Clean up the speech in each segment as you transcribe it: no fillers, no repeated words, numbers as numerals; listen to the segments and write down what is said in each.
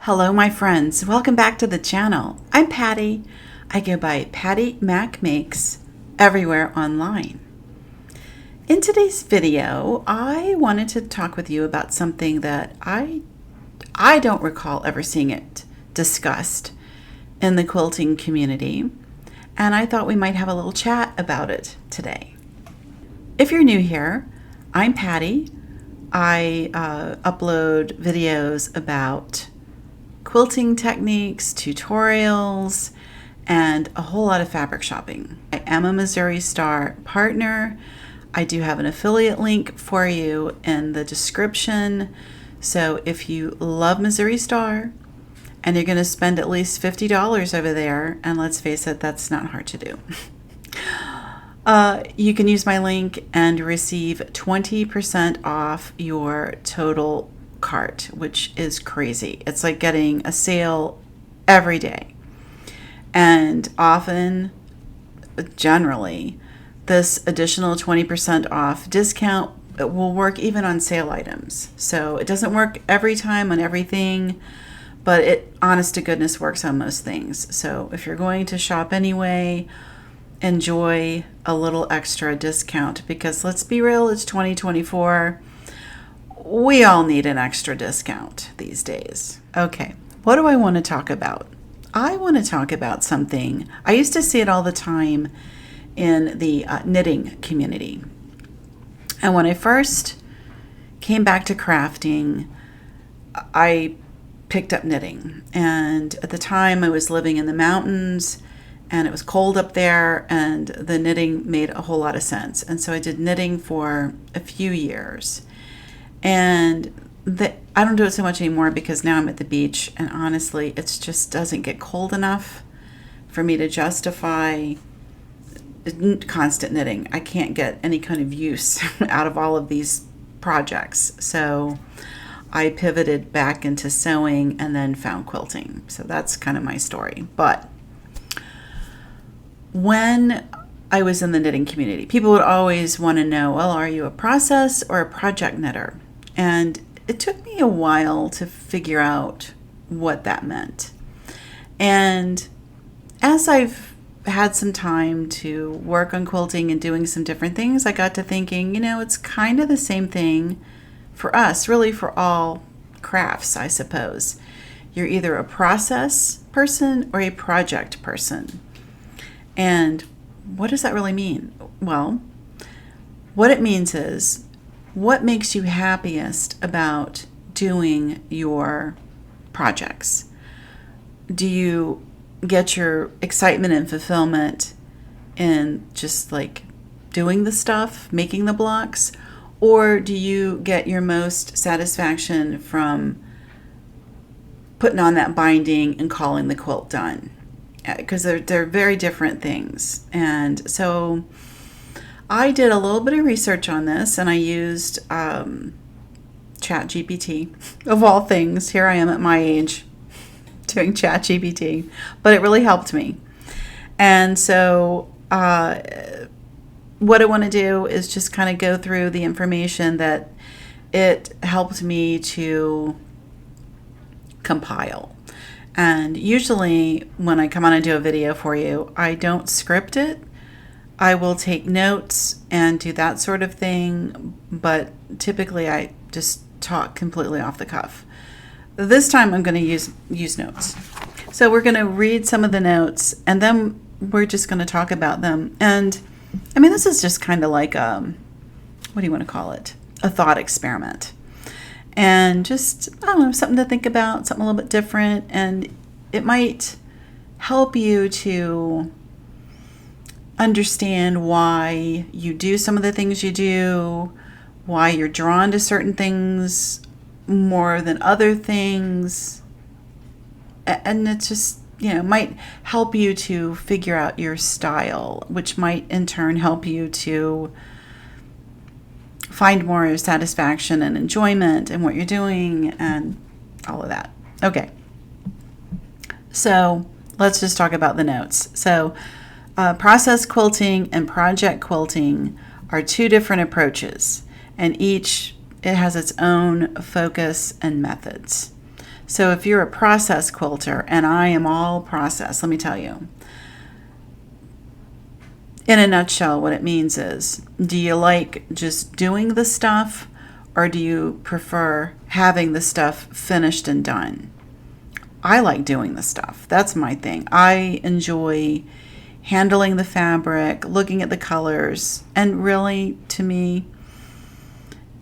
Hello, my friends. Welcome back to the channel. I'm Patty. I go by Pattymac Makes everywhere online. In today's video, I wanted to talk with you about something that I don't recall ever seeing it discussed in the quilting community, and I thought we might have a little chat about it today. If you're new here, I'm Patty. I upload videos about quilting techniques, tutorials, and a whole lot of fabric shopping. I am a Missouri Star partner. I do have an affiliate link for you in the description. So if you love Missouri Star and you're going to spend at least $50 over there, and let's face it, that's not hard to do. You can use my link and receive 20% off your total cart, which is crazy. It's like getting a sale every day. And often, generally, this additional 20% off discount will work even on sale items. So it doesn't work every time on everything, but it, honest to goodness, works on most things. So if you're going to shop anyway, enjoy a little extra discount, because let's be real, it's 2024. We all need an extra discount these days. Okay, what do I want to talk about? I want to talk about something. I used to see it all the time in the knitting community. And when I first came back to crafting, I picked up knitting. And at the time I was living in the mountains and it was cold up there, and the knitting made a whole lot of sense. And so I did knitting for a few years. And I don't do it so much anymore because now I'm at the beach, and honestly, it just doesn't get cold enough for me to justify constant knitting. I can't get any kind of use out of all of these projects. So I pivoted back into sewing and then found quilting. So that's kind of my story. But when I was in the knitting community, people would always want to know, well, are you a process or a project knitter? And it took me a while to figure out what that meant. And as I've had some time to work on quilting and doing some different things, I got to thinking, it's kind of the same thing for us, really for all crafts, I suppose. You're either a process person or a project person. And what does that really mean? Well, what it means is, what makes you happiest about doing your projects? Do you get your excitement and fulfillment in just like doing the stuff, making the blocks? Or do you get your most satisfaction from putting on that binding and calling the quilt done? Because they're very different things. And so I did a little bit of research on this, and I used ChatGPT, of all things. Here I am at my age doing ChatGPT, but it really helped me. And so what I want to do is just kind of go through the information that it helped me to compile. And usually when I come on and do a video for you, I don't script it. I will take notes and do that sort of thing, but typically I just talk completely off the cuff. This time I'm going to use notes. So we're going to read some of the notes, and then we're just going to talk about them. And I mean, this is just kind of like what do you want to call it? A thought experiment. And just, I don't know, something to think about, something a little bit different. And it might help you to understand why you do some of the things you do, why you're drawn to certain things more than other things. And it just, might help you to figure out your style, which might in turn help you to find more satisfaction and enjoyment in what you're doing and all of that. Okay. So let's just talk about the notes. So process quilting and project quilting are two different approaches, and it has its own focus and methods. So if you're a process quilter, and I am all process, let me tell you, in a nutshell, what it means is, do you like just doing the stuff, or do you prefer having the stuff finished and done? I like doing the stuff. That's my thing. I enjoy handling the fabric, looking at the colors, and really, to me,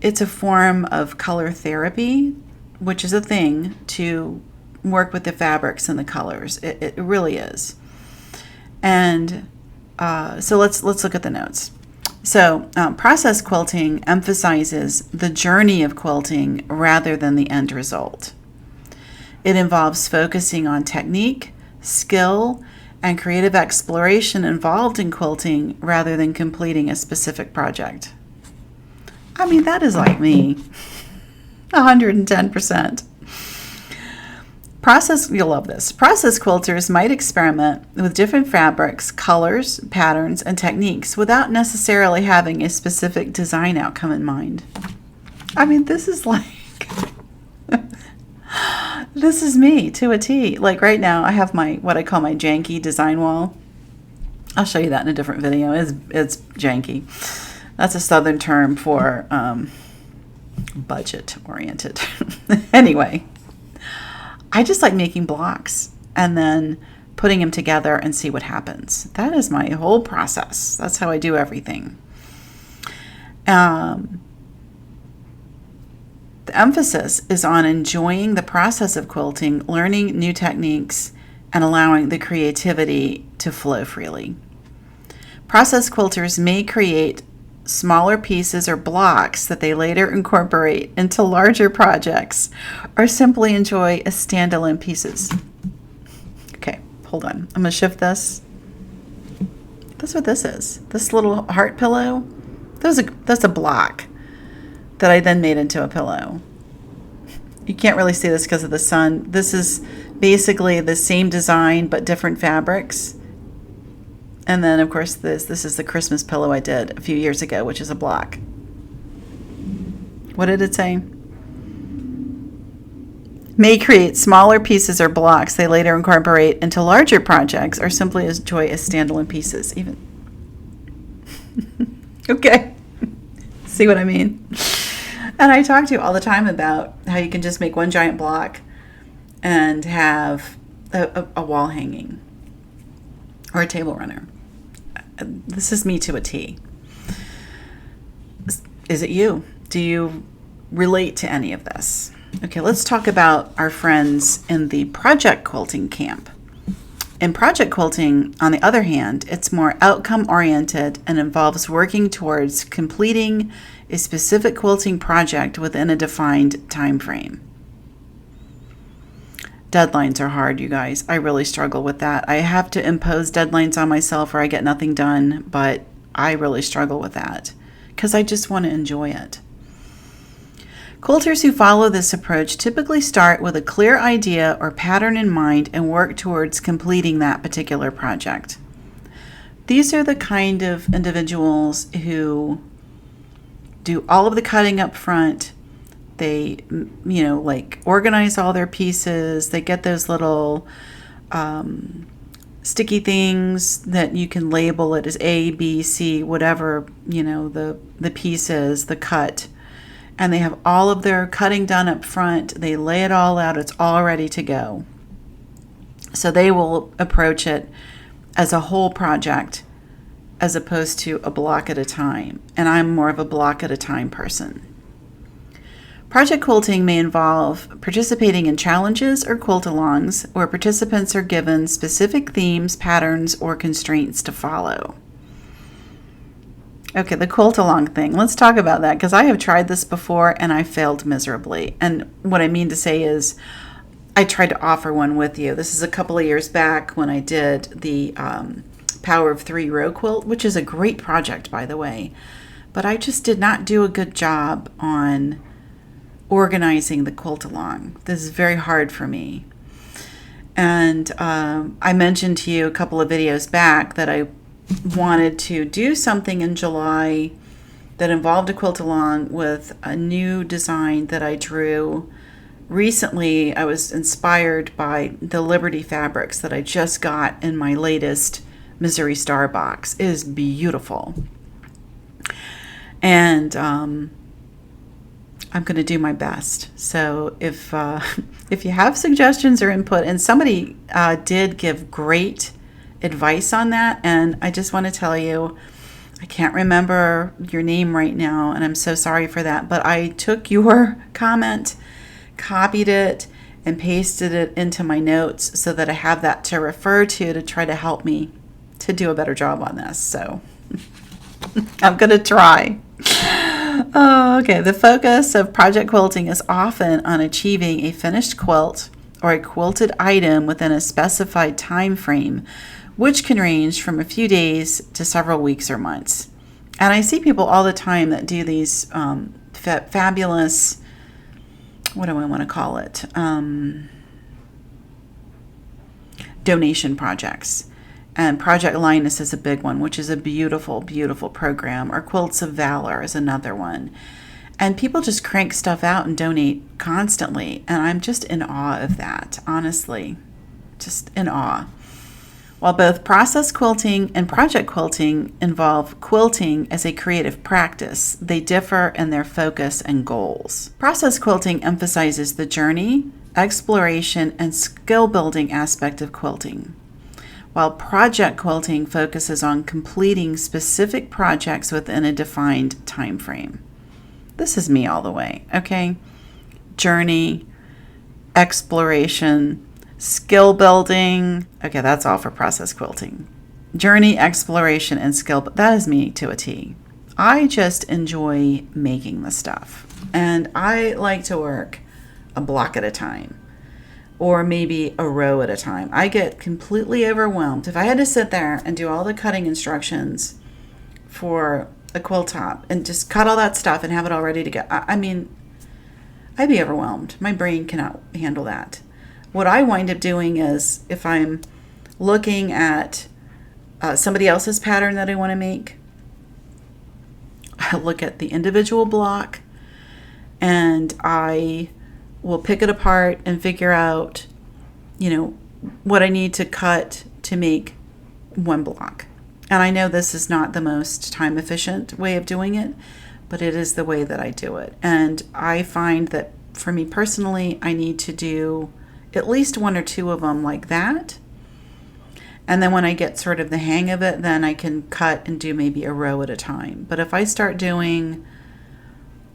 it's a form of color therapy, which is a thing to work with the fabrics and the colors. It really is. And so let's look at the notes. So process quilting emphasizes the journey of quilting rather than the end result. It involves focusing on technique, skill, and creative exploration involved in quilting rather than completing a specific project. I mean, that is like me, 110%. You'll love this. Process quilters might experiment with different fabrics, colors, patterns, and techniques without necessarily having a specific design outcome in mind. I mean, this is like, this is me to a T. Like right now, I have what I call my janky design wall. I'll show you that in a different video. It's janky. That's a Southern term for budget oriented. Anyway, I just like making blocks and then putting them together and see what happens. That is my whole process. That's how I do everything. The emphasis is on enjoying the process of quilting, learning new techniques, and allowing the creativity to flow freely. Process quilters may create smaller pieces or blocks that they later incorporate into larger projects, or simply enjoy as standalone pieces. Okay, hold on. I'm going to shift this. That's what this is. This little heart pillow, that's a block that I then made into a pillow. You can't really see this because of the sun. This is basically the same design but different fabrics. And then, of course, this is the Christmas pillow I did a few years ago, which is a block. What did it say? May create smaller pieces or blocks they later incorporate into larger projects, or simply enjoy as standalone pieces. Even. Okay. See what I mean? And I talk to you all the time about how you can just make one giant block and have a wall hanging or a table runner. This is me to a T. Is it you? Do you relate to any of this? Okay, let's talk about our friends in the project quilting camp. In project quilting, on the other hand, it's more outcome-oriented and involves working towards completing a specific quilting project within a defined time frame. Deadlines are hard, you guys. I really struggle with that. I have to impose deadlines on myself or I get nothing done, but I really struggle with that because I just want to enjoy it. Quilters who follow this approach typically start with a clear idea or pattern in mind and work towards completing that particular project. These are the kind of individuals who do all of the cutting up front. They, like organize all their pieces. They get those little sticky things that you can label it as A, B, C, whatever, the pieces, the cut. And they have all of their cutting done up front. They lay it all out. It's all ready to go. So they will approach it as a whole project as opposed to a block at a time. And I'm more of a block at a time person. Project quilting may involve participating in challenges or quilt-alongs where participants are given specific themes, patterns, or constraints to follow. Okay, the quilt-along thing. Let's talk about that because I have tried this before and I failed miserably. And what I mean to say is I tried to offer one with you. This is a couple of years back when I did the Power of 3 row quilt, which is a great project, by the way. But I just did not do a good job on organizing the quilt-along. This is very hard for me. And I mentioned to you a couple of videos back that I wanted to do something in July that involved a quilt along with a new design that I drew recently I was inspired by the Liberty fabrics that I just got in my latest Missouri Star box. It is beautiful. And I'm going to do my best. So if if you have suggestions or input, and somebody did give great advice on that, and I just want to tell you, I can't remember your name right now, and I'm so sorry for that, but I took your comment, copied it, and pasted it into my notes so that I have that to refer to try to help me to do a better job on this. So I'm going to try. Oh, okay. The focus of project quilting is often on achieving a finished quilt or a quilted item within a specified time frame, which can range from a few days to several weeks or months. And I see people all the time that do these fabulous, what do I want to call it? Donation projects. And Project Linus is a big one, which is a beautiful, beautiful program. Or Quilts of Valor is another one. And people just crank stuff out and donate constantly. And I'm just in awe of that, honestly. Just in awe. While both process quilting and project quilting involve quilting as a creative practice, they differ in their focus and goals. Process quilting emphasizes the journey, exploration, and skill building aspect of quilting, while project quilting focuses on completing specific projects within a defined time frame. This is me all the way, okay? Journey, exploration, skill building. Okay, that's all for process quilting. Journey, exploration, and skill. That is me to a T. I just enjoy making the stuff. And I like to work a block at a time, or maybe a row at a time. I get completely overwhelmed. If I had to sit there and do all the cutting instructions for a quilt top and just cut all that stuff and have it all ready to go, I mean, I'd be overwhelmed. My brain cannot handle that. What I wind up doing is, if I'm looking at somebody else's pattern that I want to make, I look at the individual block and I will pick it apart and figure out, what I need to cut to make one block. And I know this is not the most time efficient way of doing it, but it is the way that I do it. And I find that for me personally, I need to do at least one or two of them like that. And then when I get sort of the hang of it, then I can cut and do maybe a row at a time. But if I start doing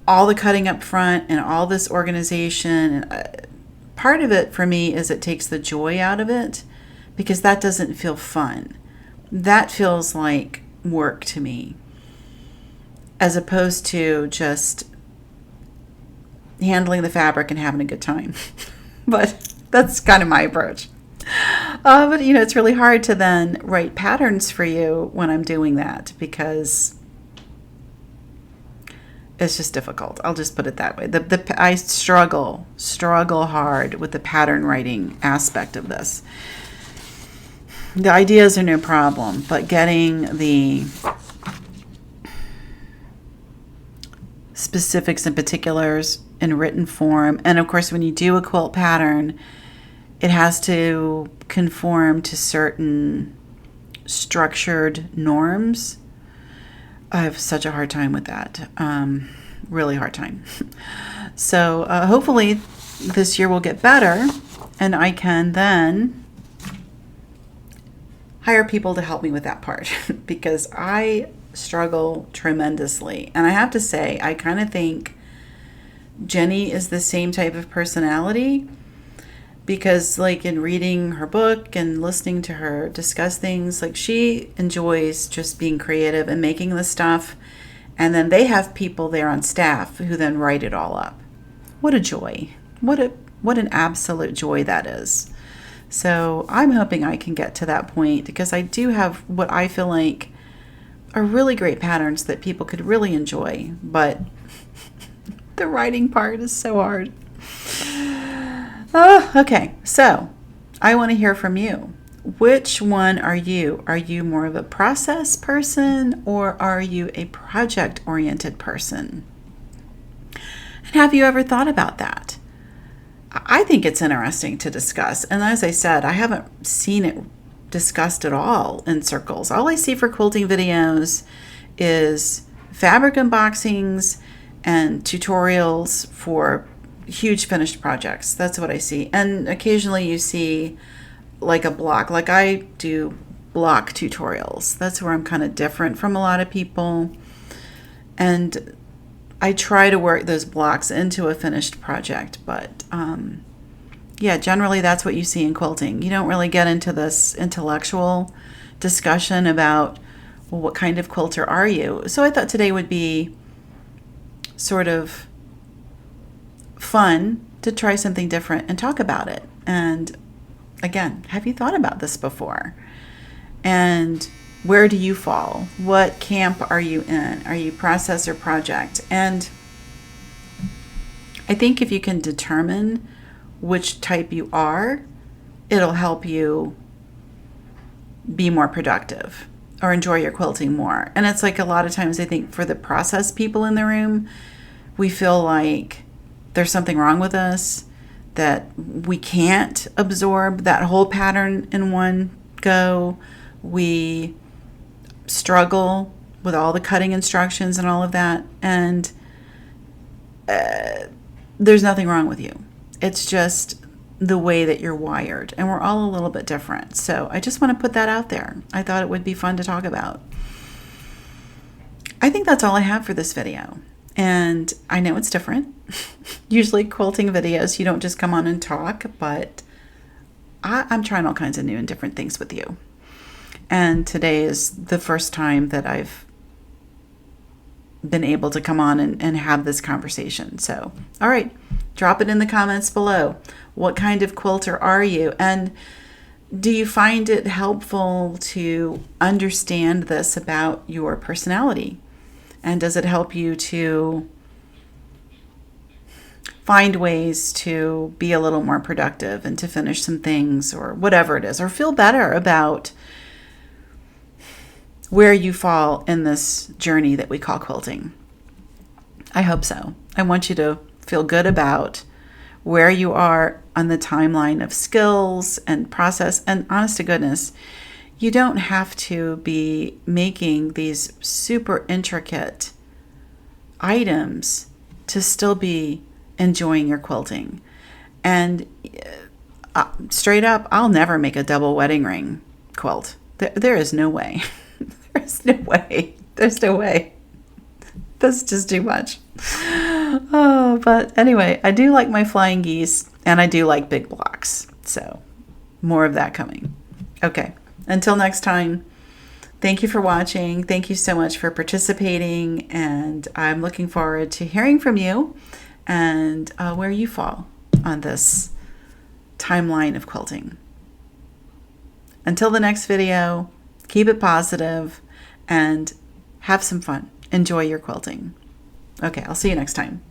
all the cutting up front and all this organization, and part of it for me is it takes the joy out of it, because that doesn't feel fun. That feels like work to me, as opposed to just handling the fabric and having a good time. But that's kind of my approach. But it's really hard to then write patterns for you when I'm doing that, because it's just difficult. I'll just put it that way. I struggle hard with the pattern writing aspect of this. The ideas are no problem, but getting the specifics and particulars in written form, and of course when you do a quilt pattern, it has to conform to certain structured norms. I have such a hard time with that. Really hard time. So hopefully this year will get better, and I can then hire people to help me with that part, because I struggle tremendously. And I have to say, I kind of think Jenny is the same type of personality, because like in reading her book and listening to her discuss things, like she enjoys just being creative and making the stuff, and then they have people there on staff who then write it all up. What a joy. What an absolute joy that is. So I'm hoping I can get to that point, because I do have what I feel like are really great patterns that people could really enjoy, but the writing part is so hard. Oh, okay, so I want to hear from you. Which one are you? Are you more of a process person, or are you a project-oriented person? And have you ever thought about that? I think it's interesting to discuss. And as I said, I haven't seen it discussed at all in circles. All I see for quilting videos is fabric unboxings and tutorials for huge finished projects. That's what I see. And occasionally you see like a block, like I do block tutorials. That's where I'm kind of different from a lot of people. And I try to work those blocks into a finished project, but yeah, generally that's what you see in quilting. You don't really get into this intellectual discussion about, well, what kind of quilter are you? So I thought today would be sort of fun to try something different and talk about it. And again, have you thought about this before? And where do you fall? What camp are you in? Are you process or project? And I think if you can determine which type you are, it'll help you be more productive or enjoy your quilting more. And it's like a lot of times I think for the process people in the room, we feel like there's something wrong with us, that we can't absorb that whole pattern in one go. We struggle with all the cutting instructions and all of that. And there's nothing wrong with you. It's just the way that you're wired. And we're all a little bit different. So I just want to put that out there. I thought it would be fun to talk about. I think that's all I have for this video. And I know it's different. Usually quilting videos, you don't just come on and talk, but I'm trying all kinds of new and different things with you. And today is the first time that I've been able to come on and have this conversation. So, all right, drop it in the comments below. What kind of quilter are you? And do you find it helpful to understand this about your personality? And does it help you to find ways to be a little more productive and to finish some things or whatever it is, or feel better about where you fall in this journey that we call quilting? I hope so. I want you to feel good about where you are on the timeline of skills and process. And honest to goodness, you don't have to be making these super intricate items to still be enjoying your quilting. And straight up, I'll never make a double wedding ring quilt. There is no way. There's no way. There's no way. That's just too much. Oh, but anyway, I do like my flying geese and I do like big blocks. So more of that coming. Okay. Until next time, thank you for watching. Thank you so much for participating. And I'm looking forward to hearing from you and where you fall on this timeline of quilting. Until the next video, keep it positive and have some fun. Enjoy your quilting. Okay, I'll see you next time.